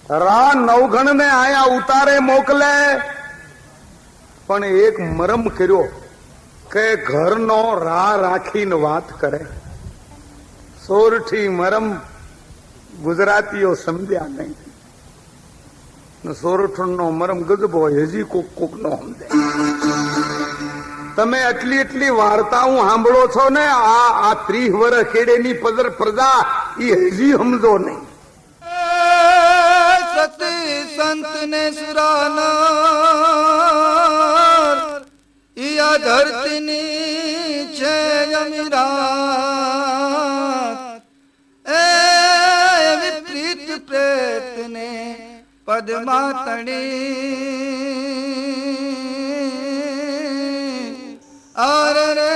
રા નવઘણ ને આયા ઉતારે મોકલે, પણ એક મરમ કર્યો કે ઘરનો રા રાખીને વાત કરે. સોરઠી મરમ ગુજરાતીઓ સમજ્યા નહીં. સોરઠનો મરમ ગજબો હજી કોક નો સમજે. તમે એટલી વાર્તાઓ સાંભળો છો ને, આ 30 વર્ષ ખેડેની પ્રજા એ હજી સમજો નહીં. સતી સંત ને સુરાના ઈયા ધરતીની છે અમીરાત. એ વિપરીત પ્રેત ને પદમા તણી આરે રે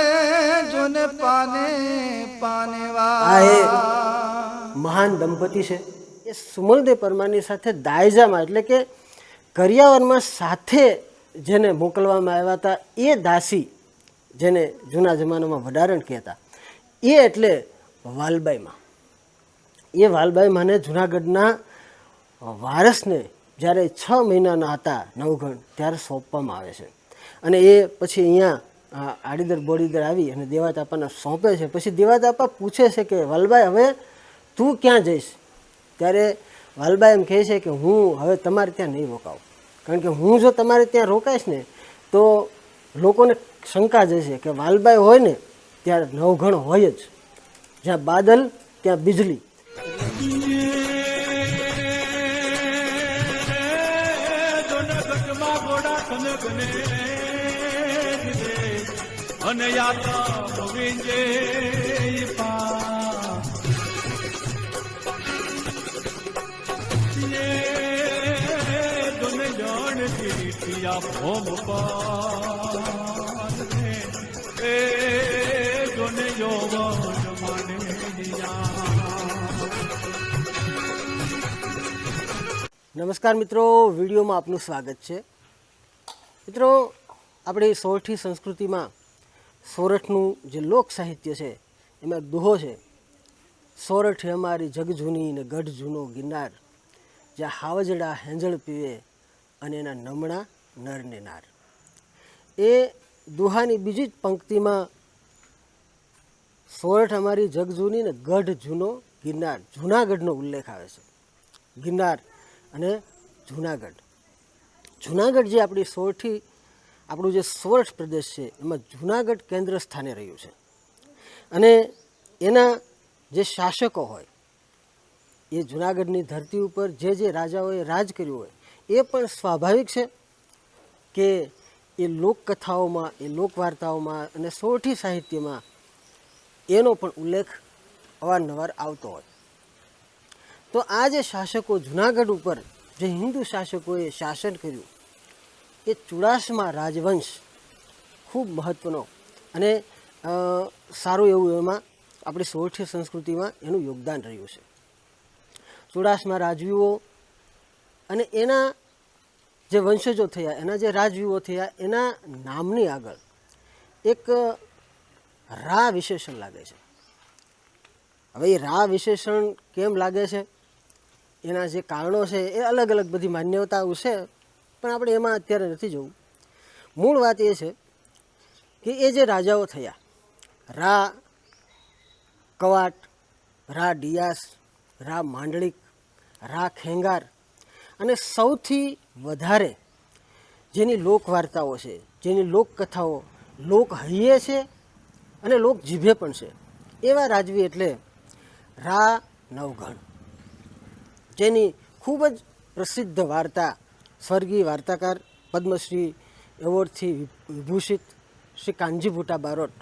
જોને પાને પાને વા. મહાન દંપતી છે એ સુમલદેવ પરમારની સાથે દાયજામાં એટલે કે કરિયાવરમાં સાથે જેને મોકલવામાં આવ્યા હતા એ દાસી, જેને જૂના જમાનામાં વડારણ કહેતા, એ એટલે વાલબાઈમાં. એ વાલબાઈમાંને જૂનાગઢના વારસને જ્યારે 6 મહિનાના હતા નવઘણ ત્યારે સોંપવામાં આવે છે. અને એ પછી અહીંયા આડીદર બોડીદર આવી અને દેવાતાપાને સોંપે છે. પછી દેવાતાપા પૂછે છે કે વાલબાઈ હવે તું ક્યાં જઈશ? ત્યારે વાલબાઈ એમ કહે છે કે હું હવે તમારે ત્યાં નહીં રોકાવું, કારણ કે હું જો તમારે ત્યાં રોકાઈશ ને તો લોકોને શંકા જશે કે વાલબાઈ હોય ને ત્યારે નવઘણ હોય જ, જ્યાં બાદલ ત્યાં બીજળી. અને યાત્રા વિજય ભોમ નમસ્કાર મિત્રો, વિડીયોમાં આપનું સ્વાગત છે. મિત્રો, આપણી સોરઠી સંસ્કૃતિમાં સોરઠનું જે લોક સાહિત્ય છે એમાં દોહો છે, સોરઠ અમારી જગજૂની ને ગઢ જૂનો ગિરનાર, જ્યાં હાવજડા હેંજળ પીવે અને એના નમણા નર ને નાર. એ દુહાની બીજી જ પંક્તિમાં સોરઠ અમારી જગજૂની ને ગઢ જૂનો ગિરનાર, જૂનાગઢનો ઉલ્લેખ આવે છે. ગિરનાર અને જૂનાગઢ. જૂનાગઢ જે આપણી સોરઠી, આપણું જે સોરઠ પ્રદેશ છે એમાં જૂનાગઢ કેન્દ્ર સ્થાને રહ્યું છે. અને એના જે શાસકો હોય એ જૂનાગઢની ધરતી ઉપર જે રાજાઓએ રાજ કર્યું હોય એ પણ સ્વાભાવિક છે કે એ લોકકથાઓમાં, એ લોકવાર્તાઓમાં અને સોરઠી સાહિત્યમાં એનો પણ ઉલ્લેખ અવારનવાર આવતો હોય. તો આ જે શાસકો જૂનાગઢ ઉપર જે હિન્દુ શાસકોએ શાસન કર્યું એ ચુડાસમા રાજવંશ ખૂબ મહત્ત્વનો અને સારું એવું એમાં આપણી સોરઠી સંસ્કૃતિમાં એનું યોગદાન રહ્યું છે. ચુડાસમા રાજવીઓ અને એના જે વંશજો થયા, એના જે રાજવીઓ થયા, એના નામની આગળ એક રા વિશેષણ લાગે છે. હવે એ રા વિશેષણ કેમ લાગે છે, એના જે કારણો છે એ અલગ અલગ બધી માન્યતાઓ છે, પણ આપણે એમાં અત્યારે નથી જવું. મૂળ વાત એ છે કે એ જે રાજાઓ થયા, રા કવાટ, રા ડિયાસ, રા માંડળિક, રા ખેંગાર, અને સૌથી વધારે જેની લોકવાર્તાઓ છે, જેની લોકકથાઓ લોક હૈયે છે અને લોક જીભે પણ છે, એવા રાજવી એટલે રા નવઘણ, જેની ખૂબ જ પ્રસિદ્ધ વાર્તા સ્વર્ગીય વાર્તાકાર પદ્મશ્રી એવોર્ડથી વિભૂષિત શ્રી કાનજી ભૂટા બારોટ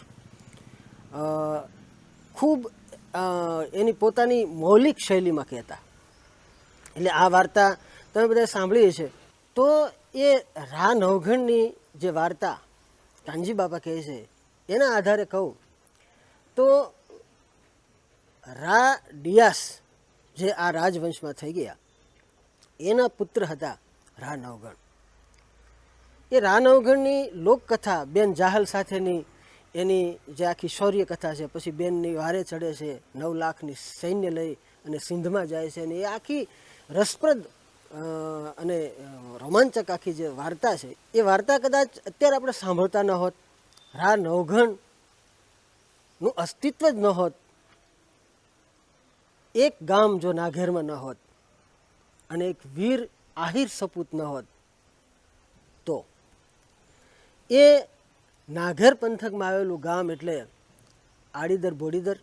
ખૂબ એની પોતાની મૌલિક શૈલીમાં કહેતા. એટલે આ વાર્તા તમે બધા સાંભળી છે. તો એ રા નવઘણની જે વાર્તા કાનજી બાપા કહે છે એના આધારે કહું તો રા ડિયાસ જે આ રાજવંશમાં થઈ ગયા એના પુત્ર હતા રા નવઘણ. એ રા નવઘણની લોકકથા બેન જાહલ સાથેની એની જે આખી શૌર્ય કથા છે, પછી બેનની વારે ચડે છે, 9 લાખની સૈન્ય લઈ અને સિંધમાં જાય છે, અને એ આખી રસપ્રદ અને રોમાંચક આખી જે વાર્તા છે એ વાર્તા કદાચ અત્યારે આપણે સાંભળતા ન હોત, રા નવઘણનું અસ્તિત્વ જ ન હોત, એક ગામ જો નાઘેરમાં ન હોત અને એક વીર આહિર સપૂત ન હોત તો એ નાઘેર પંથકમાં આવેલું ગામ એટલે આડીદર બોડીદર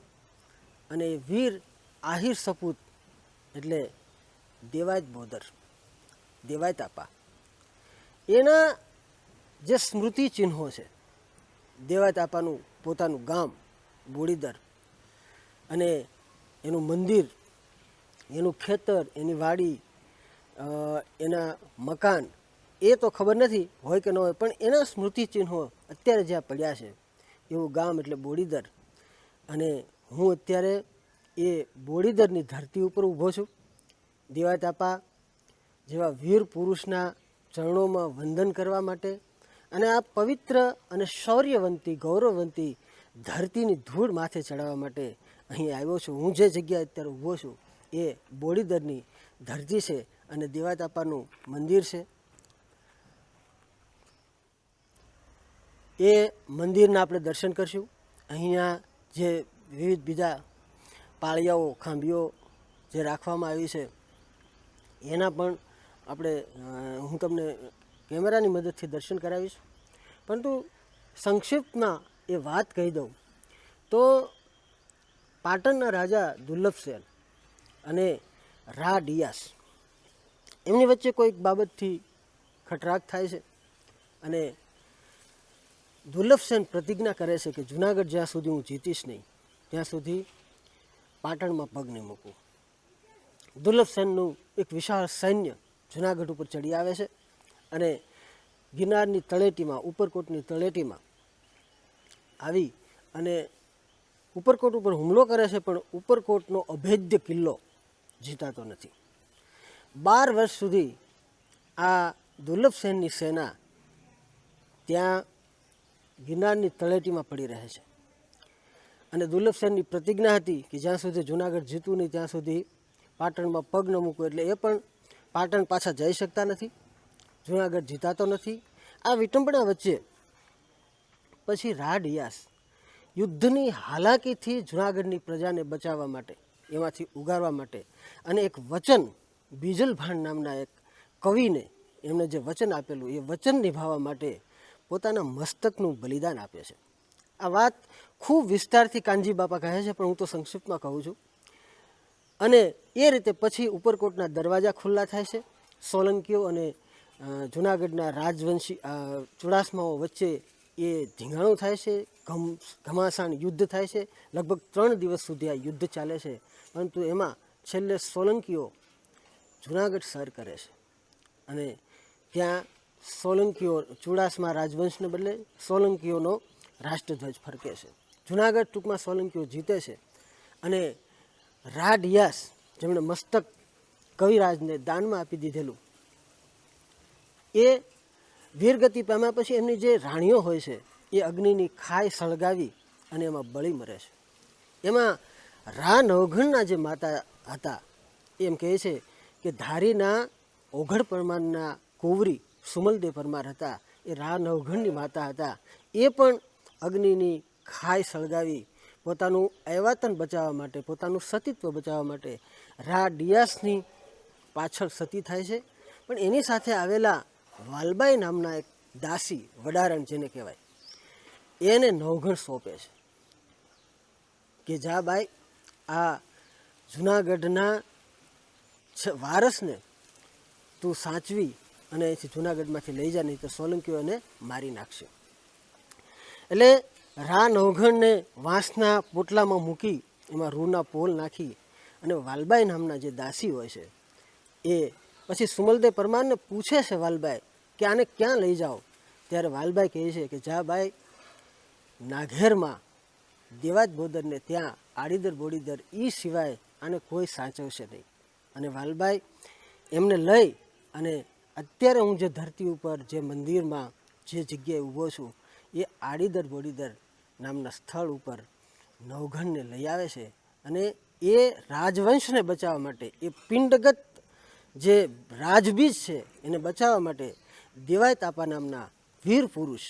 અને વીર આહિર સપૂત એટલે દેવાયત બોદર, દેવાયત આપા. એના જે સ્મૃતિ ચિહ્નો છે, દેવાયત આપાનું પોતાનું ગામ બોડીદર અને એનું મંદિર, એનું ખેતર, એની વાડી, એના મકાન, એ તો ખબર નથી હોય કે ન હોય, પણ એના સ્મૃતિ ચિહ્નો અત્યારે જ્યાં પડ્યા છે એવું ગામ એટલે બોડીદર. અને હું અત્યારે એ બોડીદરની ધરતી ઉપર ઊભો છું. દેવાયત આપા જેવા વીર પુરુષના ચરણોમાં વંદન કરવા માટે અને આ પવિત્ર અને શૌર્યવંતી ગૌરવવંતી ધરતીની ધૂળ માથે ચડાવવા માટે અહીં આવ્યો છું. હું જે જગ્યાએ અત્યારે ઊભો છું એ બોડીદરની ધરતી છે અને દેવાયત આપાનું મંદિર છે. એ મંદિરના આપણે દર્શન કરશું. અહીંયા જે વિવિધ બીજા પાળિયાઓ, ખાંભીઓ જે રાખવામાં આવી છે એના પણ આપણે હું તમને કેમેરાની મદદથી દર્શન કરાવીશ. પરંતુ સંક્ષિપ્તમાં એ વાત કહી દઉં તો પાટણના રાજા દુર્લભસેન અને રા ડિયાસ એમની વચ્ચે કોઈક બાબતથી ખટરાગ થાય છે અને દુર્લભસેન પ્રતિજ્ઞા કરે છે કે જુનાગઢ જ્યાં સુધી હું જીતીશ નહીં ત્યાં સુધી પાટણમાં પગ નહીં મૂકું. દુર્લભસેનનું એક વિશાળ સૈન્ય જુનાગઢ ઉપર ચડી આવે છે અને ગિરનારની તળેટીમાં, ઉપરકોટની તળેટીમાં આવી અને ઉપરકોટ ઉપર હુમલો કરે છે, પણ ઉપરકોટનો અભેદ્ય કિલ્લો જીતાતો નથી. 12 વર્ષ સુધી આ દુર્લભસેનની સેના ત્યાં ગિરનારની તળેટીમાં પડી રહે છે અને દુર્લભસેનની પ્રતિજ્ઞા હતી કે જ્યાં સુધી જુનાગઢ જીતવું નહીં ત્યાં સુધી પાટણમાં પગ ન મૂકવું. એટલે એ પણ પાટણ પાછા જઈ શકતા નથી, જુનાગઢ જીતાતો નથી. આ વિટંબણા વચ્ચે પછી રા ડિયાસ યુદ્ધની હાલાકીથી જુનાગઢની પ્રજાને બચાવવા માટે, એમાંથી ઉગારવા માટે અને એક વચન, બીજલભાણ નામના એક કવિને એમણે જે વચન આપેલું એ વચન નિભાવવા માટે પોતાના મસ્તકનું બલિદાન આપે છે. આ વાત ખૂબ વિસ્તારથી કાનજી બાપા કહે છે, પણ હું તો સંક્ષિપ્તમાં કહું છું. અને એ રીતે પછી ઉપરકોટના દરવાજા ખુલ્લા થાય છે. સોલંકીઓ અને જુનાગઢના રાજવંશી ચુડાસમાઓ વચ્ચે એ ધીંગાણું થાય છે, ઘમાસાણ યુદ્ધ થાય છે. લગભગ 3 દિવસ સુધી આ યુદ્ધ ચાલે છે, પરંતુ એમાં છેલ્લે સોલંકીઓ જુનાગઢ સર કરે છે અને ત્યાં સોલંકીઓ, ચુડાસમા રાજવંશને બદલે સોલંકીઓનો રાષ્ટ્રધ્વજ ફરકે છે. જુનાગઢ ટૂંકમાં સોલંકીઓ જીતે છે અને રા ડિયાસ જેમણે મસ્તક કવિરાજને દાનમાં આપી દીધેલું એ વીરગતિ પામ્યા પછી એમની જે રાણીઓ હોય છે એ અગ્નિની ખાઈ સળગાવી અને એમાં બળી મરે છે. એમાં રા નવઘણના જે માતા હતા એમ કહે છે કે ધારીના ઓઘડ પરમારના કુંવરી સુમલદેવ પરમાર હતા, એ રા નવઘણની માતા હતા. એ પણ અગ્નિની ખાઈ સળગાવી પોતાનું અયવાતન બચાવવા માટે, પોતાનું સતીત્વ બચાવવા માટે રા ડિયાસની પાછળ સતી થાય છે. પણ એની સાથે આવેલા વાલબાઈ નામના એક દાસી, વડારણ જેને કહેવાય, એને નવઘણ સોંપે છે કે જા બાઈ આ જુનાગઢના વારસને તું સાચવી અને અહીંથી જુનાગઢમાંથી લઈ જા, નહીં તો સોલંકીઓ એને મારી નાખશે. એટલે રા નવઘણને વાંસના પોટલામાં મૂકી એમાં રૂના પોલ નાખી અને વાલબાઈ નામના જે દાસી હોય છે એ પછી સુમલદેવ પરમારને પૂછે છે વાલબાઈ કે આને ક્યાં લઈ જાઓ. ત્યારે વાલબાઈ કહે છે કે જા બાઈ નાઘેરમાં દેવાયત બોદરને ત્યાં આડીદર બોડીદર એ સિવાય આને કોઈ સાચવશે નહીં. અને વાલબાઈ એમને લઈ અને અત્યારે હું જે ધરતી ઉપર, જે મંદિરમાં, જે જગ્યાએ ઊભો છું એ આડીદર બોડીદર નામના સ્થળ ઉપર નવઘણને લઈ આવે છે અને એ રાજવંશને બચાવવા માટે, એ પિંડગત જે રાજબીજ છે એને બચાવવા માટે દેવાય તાપા નામના વીર પુરુષ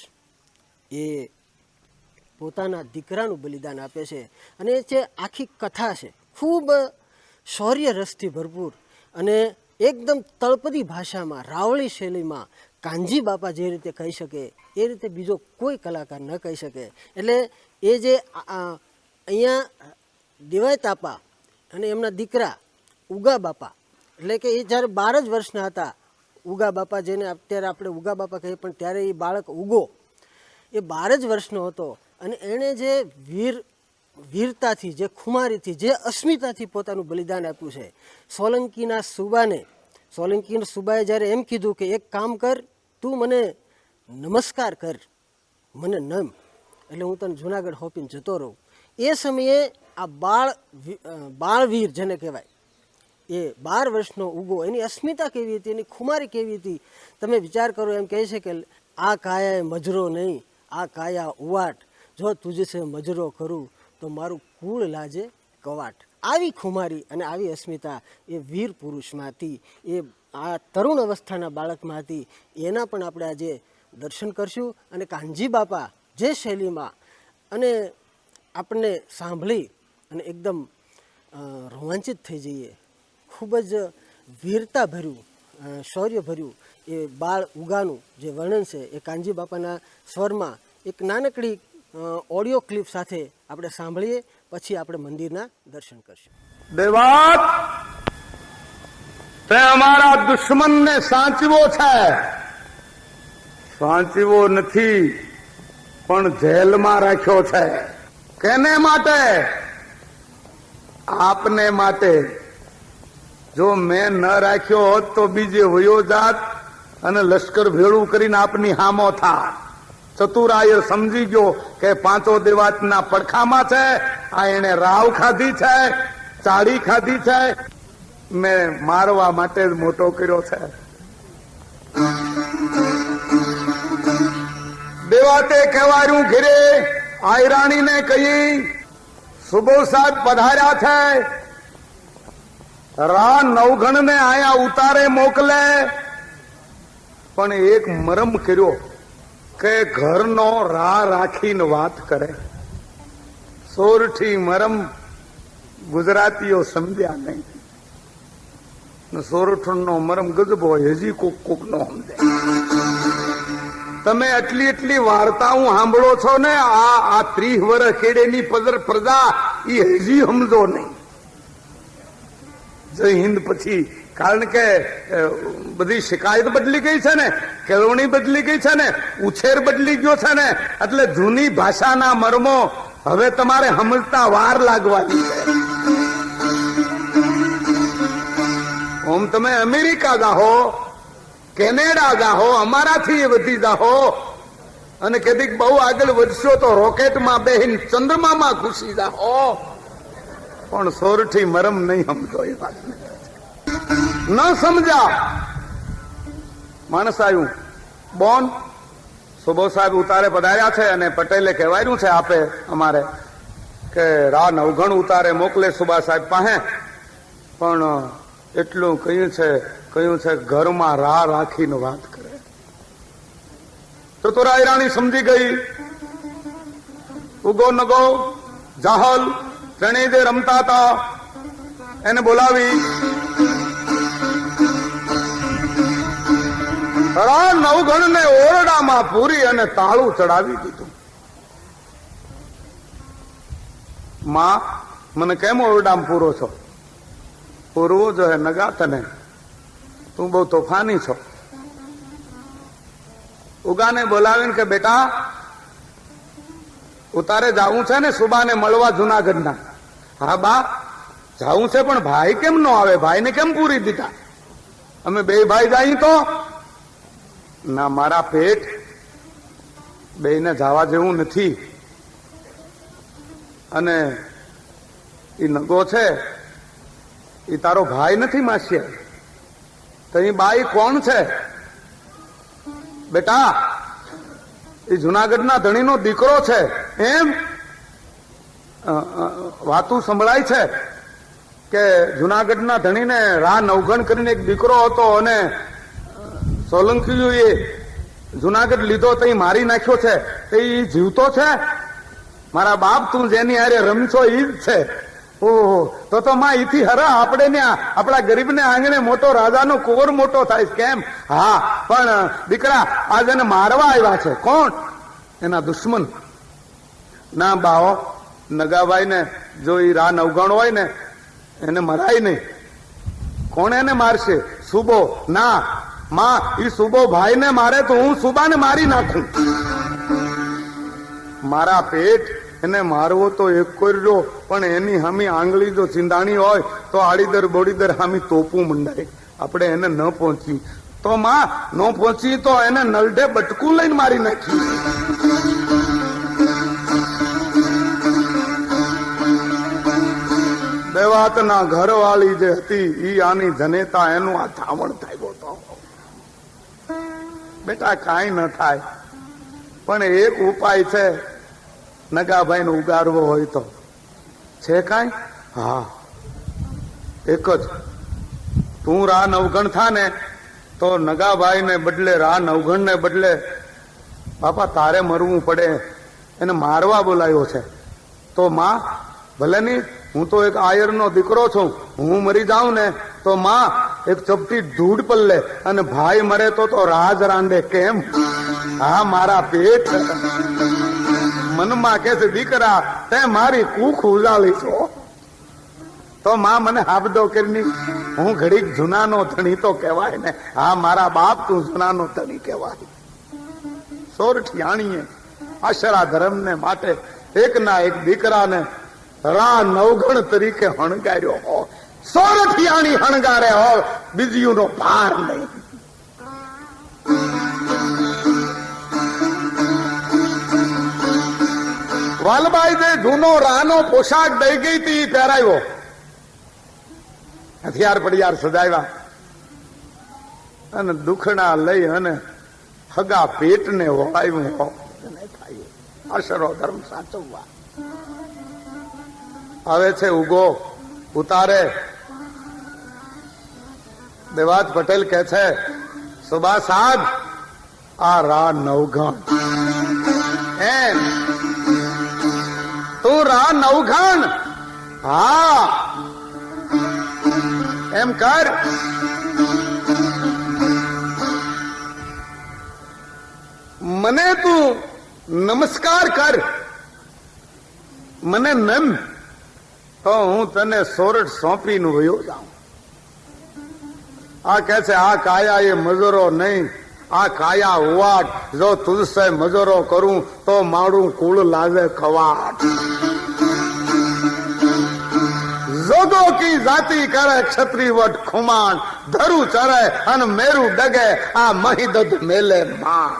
એ પોતાના દીકરાનું બલિદાન આપે છે. અને જે આખી કથા છે ખૂબ શૌર્ય રસથી ભરપૂર અને એકદમ તળપદી ભાષામાં રાવળી શૈલીમાં કાનજી બાપા જે રીતે કહી શકે એ રીતે બીજો કોઈ કલાકાર ન કહી શકે. એટલે એ જે અહીંયા દેવાય તાપા અને એમના દીકરા ઉગા બાપા, એટલે કે એ જ્યારે 12 જ વર્ષના હતા, ઉગા બાપા જેને અત્યારે આપણે ઉગા બાપા કહીએ પણ ત્યારે એ બાળક ઉગો એ 12 જ વર્ષનો હતો. અને એણે જે વીરતાથી, જે ખુમારીથી, જે અસ્મિતાથી પોતાનું બલિદાન આપ્યું છે. સોલંકીના સુબાએ જ્યારે એમ કીધું કે એક કામ કર, તું મને નમસ્કાર કર, મને નમ, એટલે હું તને જુનાગઢ હોપીને જતો રહું. એ સમયે આ બાળવીર જેને કહેવાય એ 12 વર્ષનો ઉગો, એની અસ્મિતા કેવી હતી, એની ખુમારી કેવી હતી તમે વિચાર કરો. એમ કહે છે કે આ કાયા મજરો નહીં, આ કાયા ઉવાટ, જો તુજસે મજરો કરું તો મારું કુળ લાજે કવાટ. આવી ખુમારી અને આવી અસ્મિતા એ વીર પુરુષમાં હતી, એ આ તરુણ અવસ્થાના બાળકમાં હતી. એના પણ આપણે આજે દર્શન કરશું. અને કાનજી બાપા જે શૈલીમાં અને આપણને સાંભળી અને એકદમ રોમાંચિત થઈ જઈએ, ખૂબ જ વીરતા ભર્યું, શૌર્ય ભર્યું એ બાળ ઉગાનું જે વર્ણન છે એ કાનજી બાપાના સ્વરમાં એક નાનકડી ઓડિયો ક્લિપ સાથે આપણે સાંભળીએ, પછી આપણે મંદિરના દર્શન કરશું. દેવાત, તે અમારા દુશ્મનને સાચવો છે, સાચવો નથી પણ જેલમાં રાખ્યો છે. કેને માટે? આપને માટે. જો મેં ન રાખ્યો હોત તો બીજે વયો જાત અને લશ્કર ભેળું કરીને આપની હામો થાત. ચતુરાય સમજી ગયો કે 5 દેવાતના પડખામાં છે. આ એને રાવ ખાધી છે, ચાડી ખાધી છે. મેં મારવા માટે જ મોટો કર્યો છે. દેવાતે કહેવાયું ઘેરે આયરાણીને કહી સુબો સાહેબ પધાર્યા છે, રા નવઘણને આયા ઉતારે મોકલે. પણ એક મરમ કર્યો કે ઘરનો રા રાખીને વાત કરે. સોરઠી મરમ ગુજરાતીઓ સમજ્યા નહીં. સોરઠનો મરમ ગજબો હજી કોક નો સમજે. તમે એટલી વાર્તાઓ સાંભળો છો ને, આ 30 વર્ષ ખેડેની પ્રજા એ હજી સમજો નહીં. જય હિન્દ પછી, કારણ કે બધી શિકાયત બદલી ગઈ છે ને, કેળવણી બદલી ગઈ છે ને, ઉછેર બદલી ગયો છે ને, એટલે જૂની ભાષાના મર્મો હવે તમારે સમજતા વાર લાગવાની છે. ઓમ તમે અમેરિકા જાહો, કેનેડા જાહો, અમારાથી વધી જાહો અને કદીક બહુ આગળ વધશો તો રોકેટમાં બેહીને ચંદ્રમામાં ઘૂસી જાહો, પણ સોરઠી મરમ નહીં સમજો. એ વાત ન સમજા માણસ આવ્યું. બોન સુબો સાહેબ ઉતારે પધાર્યા છે અને પટેલે કહેવાયું છે આપે અમારે કે રા નવઘણ ઉતારે મોકલે સુબા સાહેબ પાસે. પણ એટલું કહ્યું છે ઘરમાં રા રાખીને વાત કરે. ચતુરાય રાણી સમજી ગઈ. ઉગો નગો જાહલ ત્રણેય જે રમતા હતા એને બોલાવી રા નવઘણ ને ઓરડામાં પૂરી અને તાળું ચડાવી દીધું. માં, મને કેમ ઓરડામાં પૂરો છો? પૂરવો જોઈએ નગા તને, તું બહુ તોફાની છો. ઉગાને બોલાવીને કે બેટા ઉતારે જાવું છે ને સુબાને મળવા જુનાગઢના. હા બા જાવું છે, પણ ભાઈ કેમ ન આવે? ભાઈને કેમ પૂરી દીધા? અમે 2 ભાઈ જાય તો ના, મારા પેટ બેને જવા જેવું નથી. અને એ નગો છે એ તારો ભાઈ નથી માસીએ. તો એ બાઈ કોણ છે? બેટા એ જુનાગઢના ધણીનો દીકરો છે. એમ વાતું સંભળાય છે. કે જુનાગઢના ધણીને રા નવગણ કરીને એક દીકરો હતો અને સોલંકીએ જુનાગઢ લીધો તો મારી નાખ્યો છે તો એ જીવતો છે? મારા બાપ તું જેની હારે રમશો ઈ જ છે. ઓહો, તો માં ઈથી હરા આપણે ને આપણા ગરીબને આંગણે મોટો રાજાનો કુંવર મોટો થાય કેમ? હા, પણ દીકરા આજ એને મારવા આવ્યા છે. કોણ? એના દુશ્મન. ના બાઓ, નગાભાઈ ને જો ઈ રા નવગણ હોય ને એને મરાય નહીં. કોણ એને મારશે? સુબો. ના માં, ઈ સુબો ભાઈ ને મારે તો હું સુબાને મારી નાખું. મારા પેટ એને મારવો તો એક કર્યો, પણ એની હામી આંગળી જો ચિંદાણી હોય તો આડીદર બોડીદર હામી તોપું મંડાય. આપણે એને ન પહોંચી તો માં ન પહોંચી તો એને નલઢે બટકું લઈને મારી નાખી. દેવાતના ઘરવાળી જે હતી ઈ આની જનેતા, એનું આ ધાવણ થાય તો બેટા કાંઈ ન થાય. પણ એક ઉપાય છે, નગાભાઈ ને ઉગારવો હોય તો છે કાંઈ? હા, એક જ. તું રા નવગણ થા ને તો નગાભાઈ ને બદલે, રા નવગણ ને બદલે બાપા તારે મરવું પડે. એને મારવા બોલાયો છે તો માં ભલે નહીં, હું તો એક આયરનો દીકરો છું, હું મરી જાઉં ને તો માં એક ચપટી ધૂળ પલ્લે અને ભાઈ મરે તો રાજ રાંડે કેમ? હા, મારા પેટ મનમાં કે છે દીકરા તે મારી કૂખ ઉજાળી છો તો માં મને હાબદો કરીને હું ઘડીક જૂનાનો ધણી તો કહેવાય ને. હા, મારા બાપ તું જૂનાનો ધણી કહેવાય. સોરઠિયાણીએ આશરા ધર્મને માટે એક ના એક દીકરાને રા નવગણ તરીકે હણગાર્યો હો. સોરઠિયાણી હણગારે હો, બીજીનો ભાર નહીં. વાલબાઈ જે જૂનો રાનો પોશાક દઈ ગઈ હતી પહેરાવ્યો, હથિયાર પડિયાર સજાવ્યા અને દુખણા લઈ અને હગા પેટને વળાવ્યું હો. આશરો ધર્મ સાચવવા આવે છે. ઉગો ઉતારે. દેવાજ પટેલ કે છે સુબા સાદ આ રા નવગણ એમ તું રા નવગણ. હા, એમ કર. મને તું નમસ્કાર કર, મને નમ તો હું તને સોરઠ સોંપીને વયો જાઉં. આ કે છે આ કાયા એ મજૂરો નહીં, આ કાયા ઉવાટ. જો તુલસે મજૂરો કરું તો મારું કુળ લાગે ખવાટ. જોગો કી જાતિ કરે ક્ષત્રિય વટ ખુમાન, ધરું ચરે અને મેરું ડગે આ મહિદદ મેલે માન.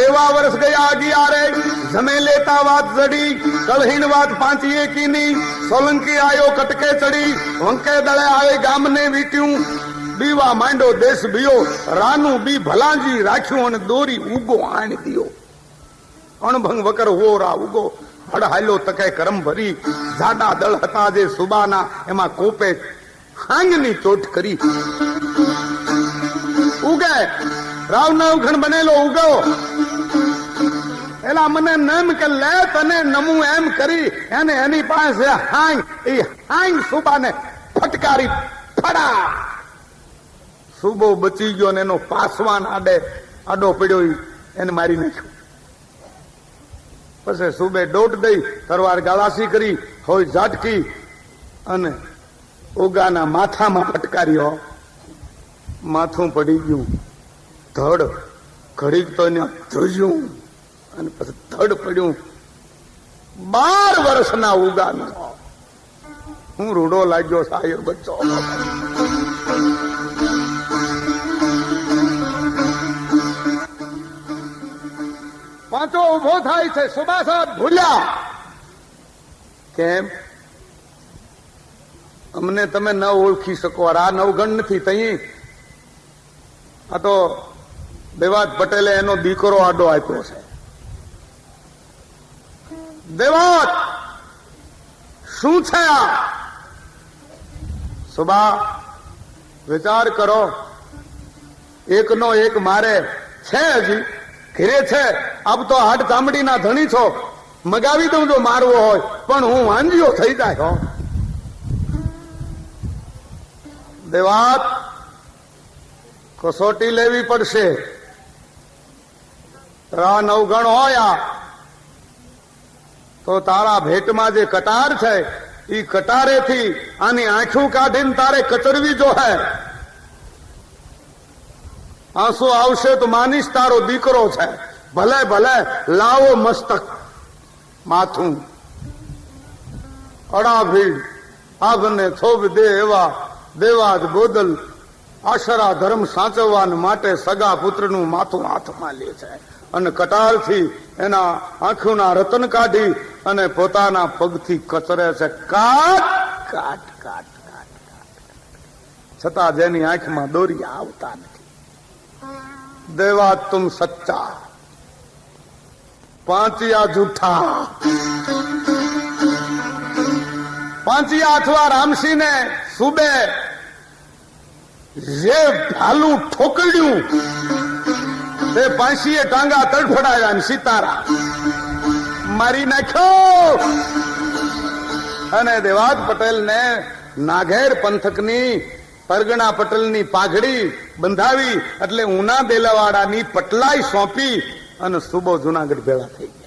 એવા વર્ષ ગયા અગિયારે, જમે લેતા વાત જડી, કલહીન વાત પાંચી એકીની, સોલંકી આયો કટકે ચડી, વંકે દળે આવે ગામને વીટ્યું, બીવા માંડો દેશ બીયો, રાનું બી ભલાજી રાખ્યું અને દોરી ઉગો આણ દિયો. અણભંગ વકર હોરા ઉગો, હડહાલ્યો તકે કરમ ભરી, જાડા દળ હતા જે સુબાના એમાં કોપે હાંગની ચોટ કરી. ઉગે રાવ નવઘણ બનેલો ઉગો, એલા મને નમ કે લે તને નમું એમ કરી એને એની પાસે હાંગ, એ હાંગ સુબાને ફટકારી ફડા. સુબો બચી ગયો ને એનો પાસવાન આડો પડ્યો, એને મારી નાખ્યો. પછી સુબે દોટ દઈ તરવાર ગાળાસી કરી, હોય ઝાટકી અને ઓગાના માથામાં ફટકાર્યો. માથું પડી ગયું, ધડ ઘડીક તો એને ધ્રુજ્યું અને પછી ધડ પડ્યું. 12 વર્ષના ઉગાનો હું રૂડો લાગ્યો સાહેબ બચ્ચો. પાંચો ઉભો થાય છે. સુબાસાદ ભૂલ્યા કેમ? અમને તમે ન ઓળખી શકો. આ નવગણ નથી તઈ. આ તો દેવાજ પટેલે એનો દીકરો આડો આપ્યો છે. દેવાજ શું છે આ? સુબા વિચાર કરો, એકનો એક મારે છે, હજી ઘરે છે. આપ તો હાડ ચામડીના ધણી છો, મગાવી દઉં જો મારવો હોય, પણ હું વાંજ્યો થઈ જાય. હો દેવાત, કસોટી લેવી પડશે. તારા નવગણ હોય તો તારા ભેટમાં જે કટાર છે એ કટારેથી આની આંખું કાઢીને તારે કચરવી જો હે. આંસુ આવશે તો માનીશ તારો દીકરો છે. ભલે ભલે લાવો મસ્તક માથું. અડા ભીડ આભને થોભ દે એવા દેવાજ બોદલ આશરા ધર્મ સાચવવાને માટે સગા પુત્રનું માથું હાથમાં લે છે અને કટારથી એના આંખોના રતન કાઢી અને પોતાના પગથી કચરે છે. કાટ કાટ કાટ કાટ કાટ. છતાં જેની આંખમાં દોરિયા આવતા નથી. દેવા તુમ સચ્ચા, પાંચિયા જૂઠા. પાંચિયા અથવા રામસિંહને સુબે જે ભાલું ઠોકડ્યું તે પાંચીએ ટાંગા તડફડાયા ને સિતારા મારી નાખ્યો. અને દેવાજ પટેલને નાઘેર પંથકની પરગણા પટેલની પાઘડી બંધાવી એટલે ઉના દેલાવાડાની પટલાઈ સોંપી અને સુબો જુનાગઢ ભેળા થઈ ગયા.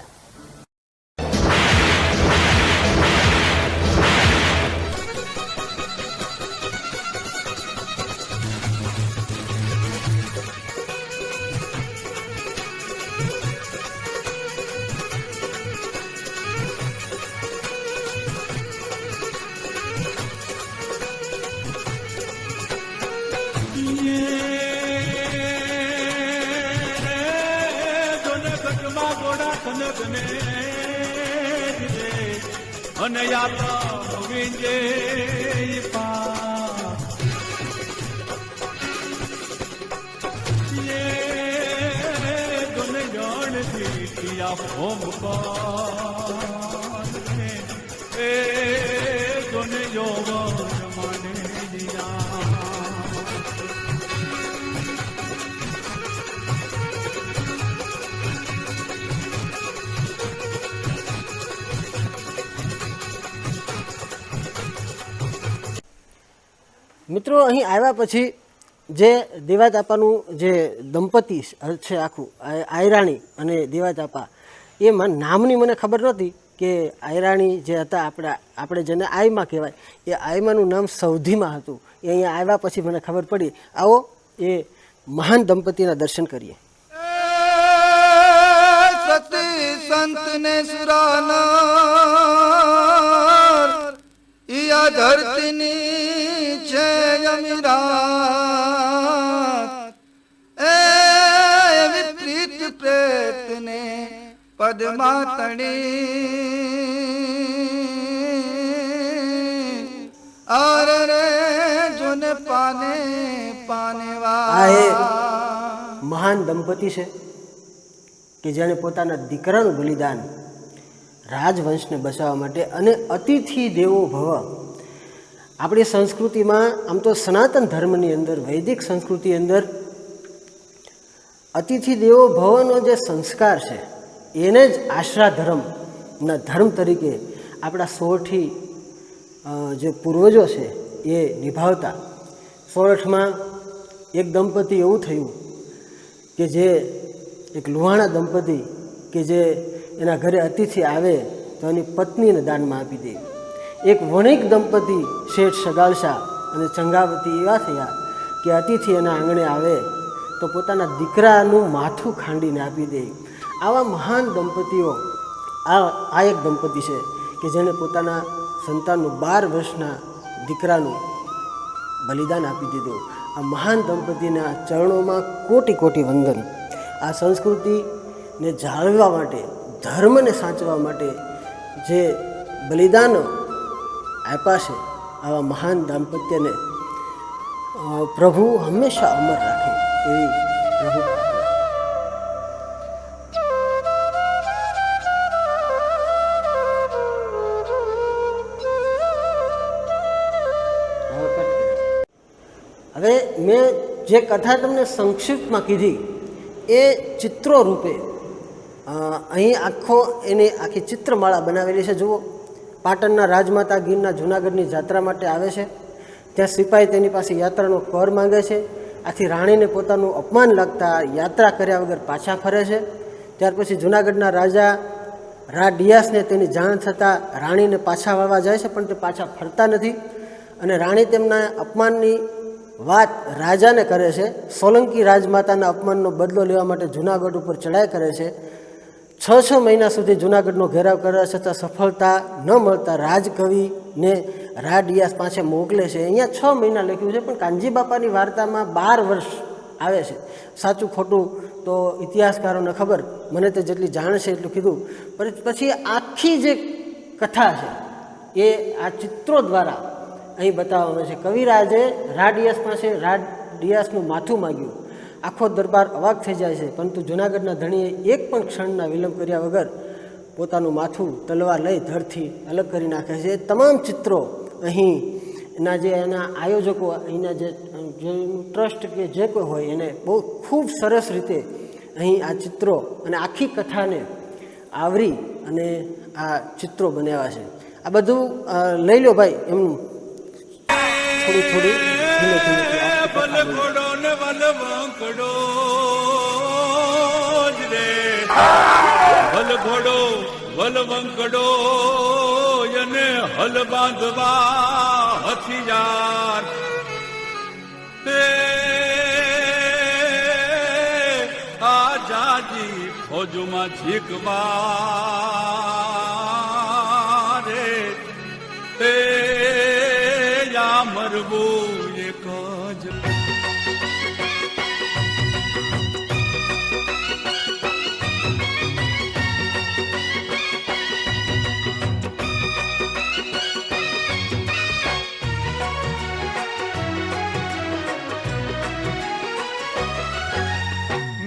અને યાત્રા વિજય પા દુન જાણ થી હોમ પાને એ દુન યોગ મને દિયા. મિત્રો, અહીં આવ્યા પછી જે દેવાજાપાનું જે દંપતી છે આખું આયરાણી અને દેવાજાપા, એમાં નામની મને ખબર નહોતી કે આયરાણી જે હતા આપણે જેને આયમા કહેવાય એ આયમાનું નામ સૌધીમાં હતું. એ અહીંયા આવ્યા પછી મને ખબર પડી. આવો એ મહાન દંપતીના દર્શન કરીએ. સતી સંત ને સુરાના યા ધરતીની છે અમીરાત. એવી પ્રીત પ્રેતને પદમાં તણી આરે રે જોને પાને પાને આ એ મહાન દંપતી છે કે જેણે પોતાના દીકરાનું બલિદાન રાજવંશને બચાવવા માટે અને અતિથિ દેવો ભવ. આપણી સંસ્કૃતિમાં આમ તો સનાતન ધર્મની અંદર, વૈદિક સંસ્કૃતિ અંદર અતિથિ દેવો ભવનો જે સંસ્કાર છે એને જ આશરા ધર્મના ધર્મ તરીકે આપણા સોરઠી જે પૂર્વજો છે એ નિભાવતા. સોરઠમાં એક દંપતી એવું થયું કે જે એક લુહાણા દંપતી કે જે એના ઘરે અતિથિ આવે તો એની પત્નીને દાનમાં આપી દે. એક વણિક દંપતી શેઠ સગાલશા અને ચંગાવતી એવા થયા કે અતિથિ એના આંગણે આવે તો પોતાના દીકરાનું માથું ખાંડીને આપી દે. આવા મહાન દંપતીઓ, આ એક દંપતી છે કે જેણે પોતાના સંતાનનું 12 વર્ષના દીકરાનું બલિદાન આપી દીધું. આ મહાન દંપતીના ચરણોમાં કોટી કોટી વંદન. આ સંસ્કૃતિને જાળવવા માટે, ધર્મને સાચવવા માટે જે બલિદાન આપ્યા છે, આવા મહાન દાંપત્યને પ્રભુ હંમેશા અમર રાખે એવી પ્રભુ પ્રાર્થના. હવે મેં જે કથા તમને સંક્ષિપ્તમાં કીધી એ ચિત્રો રૂપે અહીં એની આખી ચિત્રમાળા બનાવેલી છે. જુઓ, પાટણના રાજમાતા ગીરના જૂનાગઢની જાત્રા માટે આવે છે. ત્યાં સિપાઈ તેની પાસે યાત્રાનો કર માંગે છે. આથી રાણીને પોતાનું અપમાન લાગતા યાત્રા કર્યા વગર પાછા ફરે છે. ત્યાર પછી જૂનાગઢના રાજા ડિયાસને તેની જાણ થતાં રાણીને પાછા વાળવા જાય છે, પણ તે પાછા ફરતા નથી. અને રાણી તેમના અપમાનની વાત રાજાને કરે છે. સોલંકી રાજમાતાના અપમાનનો બદલો લેવા માટે જૂનાગઢ ઉપર ચડાઈ કરે છે. 6 મહિના સુધી જૂનાગઢનો ઘેરાવ કરવા છતાં સફળતા ન મળતા રાજકવિને ડિયાસ પાસે મોકલે છે. અહીંયા 6 મહિના લખ્યું છે, પણ કાનજી બાપાની વાર્તામાં 12 વર્ષ આવે છે. સાચું ખોટું તો ઇતિહાસકારોને ખબર, મને તો જેટલી જાણ છે એટલું કીધું. પછી આખી જે કથા છે એ આ ચિત્રો દ્વારા અહીં બતાવવામાં છે. કવિરાજે ડિયાસ પાસે ડિયાસનું માથું માગ્યું. આખો દરબાર અવાક થઈ જાય છે, પરંતુ જૂનાગઢના ધણીએ એક પણ ક્ષણના વિલંબ કર્યા વગર પોતાનું માથું તલવાર લઈ ધડથી અલગ કરી નાખે છે. તમામ ચિત્રો અહીં એના જે એના આયોજકો, અહીંના જે ટ્રસ્ટ કે જે કોઈ હોય એને બહુ ખૂબ સરસ રીતે અહીં આ ચિત્રો અને આખી કથાને આવરી અને આ ચિત્રો બનાવ્યા છે. આ બધું લઈ લો ભાઈ, એમનું થોડું ધીમે ધીમે બલઘોડો ને વલવંકડો જ રે, બલઘોડો વલવંકડો અને હલ બાંધવા હથિયાર આજાદી ફોજમાં ઝીકવા રે તે યા મરવું એક જ.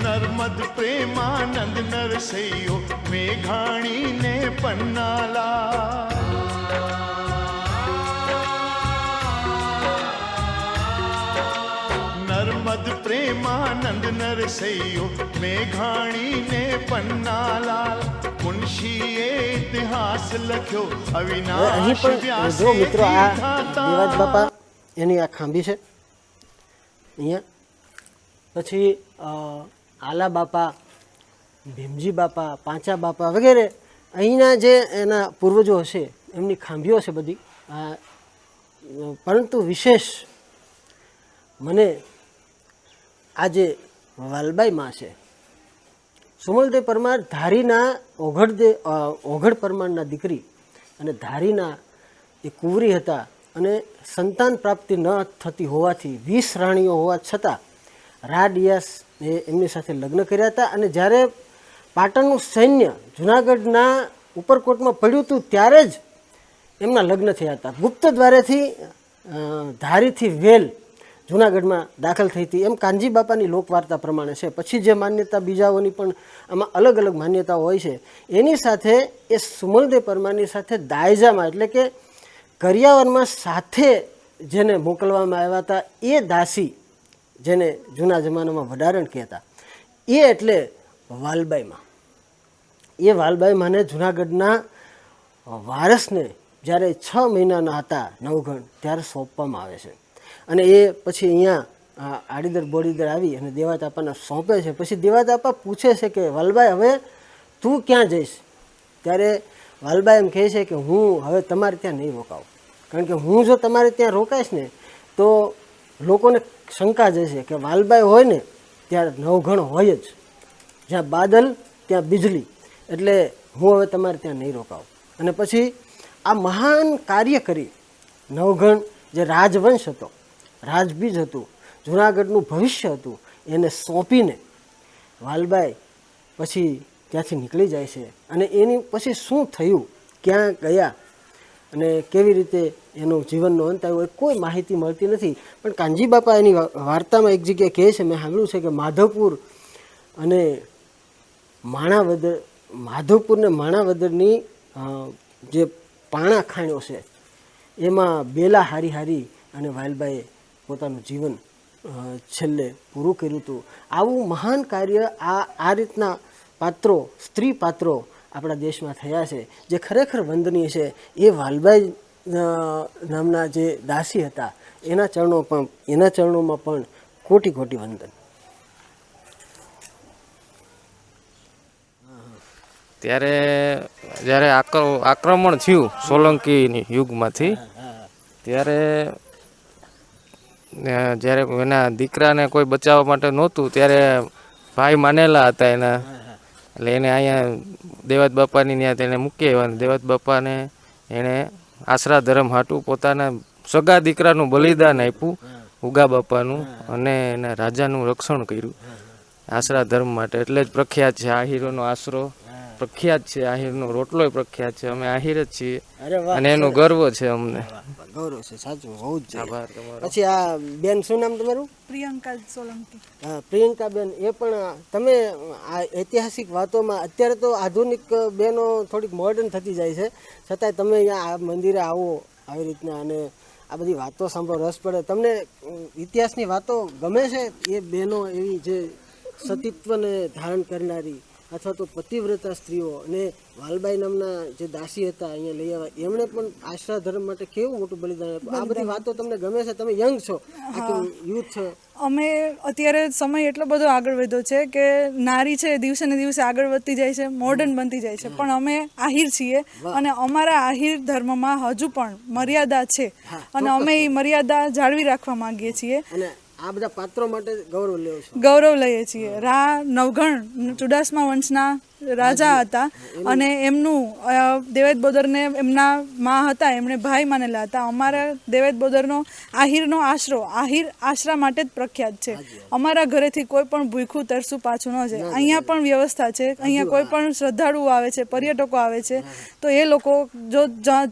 નર્મદ પ્રેમાનંદ નરસૈયો મેઘાણી ને પન્નાલા, નર્મદ પ્રેમાનંદ નરસૈયો મેઘાણી ને પન્નાલાલ, મુનશીએ ઇતિહાસ લખ્યો અવિનાશ અહીં પણ જો મિત્રો આ દેવાજ બાપા એની આ ખાંભી છે અહીંયા. પછી આલા બાપા, ભીમજી બાપા, પાંચા બાપા વગેરે અહીંના જે એના પૂર્વજો હશે એમની ખાંભીઓ છે બધી. પરંતુ વિશેષ મને આ જે વાલબાઈ માં છે, સુમલદેવ પરમાર ધારીના ઓઘડ પરમારના દીકરી અને ધારીના એ કુંવરી હતા અને સંતાન પ્રાપ્તિ ન થતી હોવાથી 20 રાણીઓ હોવા છતાં ડિયાસ એમની સાથે લગ્ન કર્યા હતા. અને જ્યારે પાટણનું સૈન્ય જૂનાગઢના ઉપરકોટમાં પડ્યું હતું ત્યારે જ એમના લગ્ન થયા હતા. ગુપ્ત દ્વારેથી ધારીથી વેલ જૂનાગઢમાં દાખલ થઈ હતી એમ કાનજી બાપાની લોકવાર્તા પ્રમાણે છે. પછી જે માન્યતા બીજાઓની પણ આમાં અલગ અલગ માન્યતાઓ હોય છે. એની સાથે એ સુમલદેવ પરમારની સાથે દાયજામાં એટલે કે કરિયાવરમાં સાથે જેને મોકલવામાં આવ્યા હતા એ દાસી, જેને જૂના જમાનામાં વડારણ કહેતા, એ એટલે વાલબાઈમાં. એ વાલબાઈમાંને જૂનાગઢના વારસને જ્યારે 6 મહિનાના હતા નવઘણ ત્યારે સોંપવામાં આવે છે. અને એ પછી અહીંયા આડીદર બોડીદર આવી અને દેવાતાપાને સોંપે છે. પછી દેવાતાપા પૂછે છે કે વાલબાઈ હવે તું ક્યાં જઈશ? ત્યારે વાલબાઈ એમ કહે છે કે હું હવે તમારે ત્યાં નહીં રોકાવું, કારણ કે હું જો તમારે ત્યાં રોકાઈશ ને તો લોકોને શંકા જશે કે વાલબાઈ હોય ને ત્યારે નવઘણ હોય જ, જ્યાં બાદલ ત્યાં બીજળી, એટલે હું હવે તમારે ત્યાં નહીં રોકાવું. અને પછી આ મહાન કાર્ય કરી નવઘણ જે રાજવંશ હતો, રાજબીજ હતું, જૂનાગઢનું ભવિષ્ય હતું, એને સોંપીને વાલબાઈ પછી ત્યાંથી નીકળી જાય છે. અને એની પછી શું થયું, ક્યાં ગયા અને કેવી રીતે એનું જીવનનો અંત આવ્યો એ કોઈ માહિતી મળતી નથી. પણ કાનજી બાપા એની વાર્તામાં એક જગ્યાએ કહે છે, મેં સાંભળ્યું છે કે માધવપુર અને માણાવદરની જે પાણા ખાણ્યો છે એમાં બેલા હારી અને વાલબાઈએ પોતાનું જીવન છેલ્લે પૂરું કર્યું હતું. આવું મહાન કાર્ય આ રીતના પાત્રો, સ્ત્રી પાત્રો આપણા દેશમાં થયા છે જે ખરેખર વંદનીય છે. એ વાલબાઈ નામના જે દાસી હતા એના ચરણોમાં પણ કોટી કોટી વંદન. ત્યારે જ્યારે આક્રમણ થયું સોલંકીની યુગમાંથી, ત્યારે જ્યારે એના દીકરાને કોઈ બચાવવા માટે નહોતું ત્યારે ભાઈ માનેલા હતા એના, એટલે એને અહીંયા દેવાત બાપાની ત્યાં તેને મૂકી આવ્યા. દેવાત બાપાને એણે આશરા ધર્મ હાટું પોતાના સગા દીકરાનું બલિદાન આપ્યું ઉગા બાપાનું, અને એના રાજાનું રક્ષણ કર્યું આશરા ધર્મ માટે. એટલે જ પ્રખ્યાત છે આહીરોનો આશરો, પ્રખ્યાત છે આહીરનો રોટલોય પ્રખ્યાત છે. અમે આહીર જ છીએ અને એનો ગર્વ છે અમને. ગૌરવ છે, સાચું હોવું જ આભાર જોઈએ. તમારો. પછી આ બેન, શું નામ તમારું? પ્રિયંકા સોલંકી. હા, પ્રિયંકાબેન, એ પણ તમે આ ઐતિહાસિક વાતોમાં, અત્યારે તો આધુનિક બહેનો થોડીક મોડર્ન થતી જાય છે, છતાંય તમે અહીંયા આ મંદિરે આવો આવી રીતના અને આ બધી વાતો સાંભળો, રસ પડે. તમને ઇતિહાસની વાતો ગમે છે? એ બહેનો એવી જે સતીત્વને ધારણ કરનારી અથવા તો પતિવ્રતા સ્ત્રીઓ, અને વાલબાઈ નામના જે દાસી હતા અહીંયા લઈ આવ્યા, એમણે પણ આશરા ધર્મ માટે કેવું મોટું બલિદાન આપ્યું. આ બધી વાતો તમને ગમે છે? તમે યંગ છો, આખું યુથ છો. અમે અત્યારે સમય એટલો બધો આગળ વધ્યો છે કે નારી છે દિવસે ને દિવસે આગળ વધતી જાય છે, મોડર્ન બનતી જાય છે, પણ અમે આહિર છીએ અને અમારા આહિર ધર્મમાં હજુ પણ મર્યાદા છે અને અમે એ મર્યાદા જાળવી રાખવા માંગીએ છીએ. અને આ બધા પાત્રો માટે ગૌરવ લેવો છો? ગૌરવ લઈએ છીએ. નવઘણ ચુડાસમા વંશના રાજા હતા અને એમનું દેવેદ બોદરને એમના માં હતા, એમણે ભાઈ માનેલા હતા. અમારા દેવેદ બોદરનો આહિરનો આશરો આહિર આશરા માટે જ પ્રખ્યાત છે. અમારા ઘરેથી કોઈ પણ ભૂખ્યું તરસું પાછું ન જાય. અહીંયા પણ વ્યવસ્થા છે. અહીંયા કોઈ પણ શ્રદ્ધાળુઓ આવે છે, પર્યટકો આવે છે, તો એ લોકો જો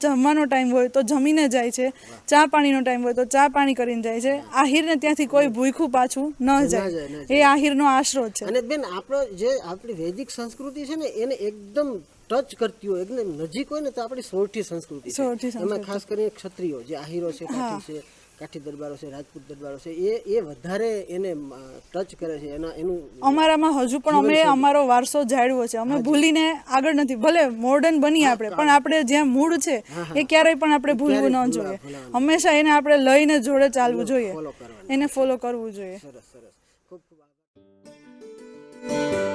જમવાનો ટાઈમ હોય તો જમીને જાય છે, ચા પાણીનો ટાઈમ હોય તો ચા પાણી કરીને જાય છે. આહિરને ત્યાંથી કોઈ ભૂખ્યું પાછું ન જાય, એ આહિરનો આશરો છે. અને બેન, આપણો જે આપણી વૈદિક સંસ્કૃતિ છે ને, એને એકદમ ટચ કરતી હોય, એકદમ નજીક હોય ને, તો આપણી સોરઠી સંસ્કૃતિ છે. એમાં ખાસ કરીને ક્ષત્રિયો જે આહીરો છે, કાઠી દરબારો છે, રાજપૂત દરબારો છે, એ વધારે એને ટચ કરે છે. એનું અમારામાં હજુ પણ અમે અમારો વારસો જાળવ્યો છે. અમે ભૂલીને આગળ નથી. ભલે મોડર્ન બની આપણે, પણ આપણે જ્યાં મૂળ છે એ ક્યારેય પણ આપણે ભૂલવું ન જોઈએ. હંમેશા એને આપણે લઈને જોડે ચાલવું જોઈએ, એને ફોલો કરવું જોઈએ. સરસ સરસ, ખૂબ ખૂબ આભાર.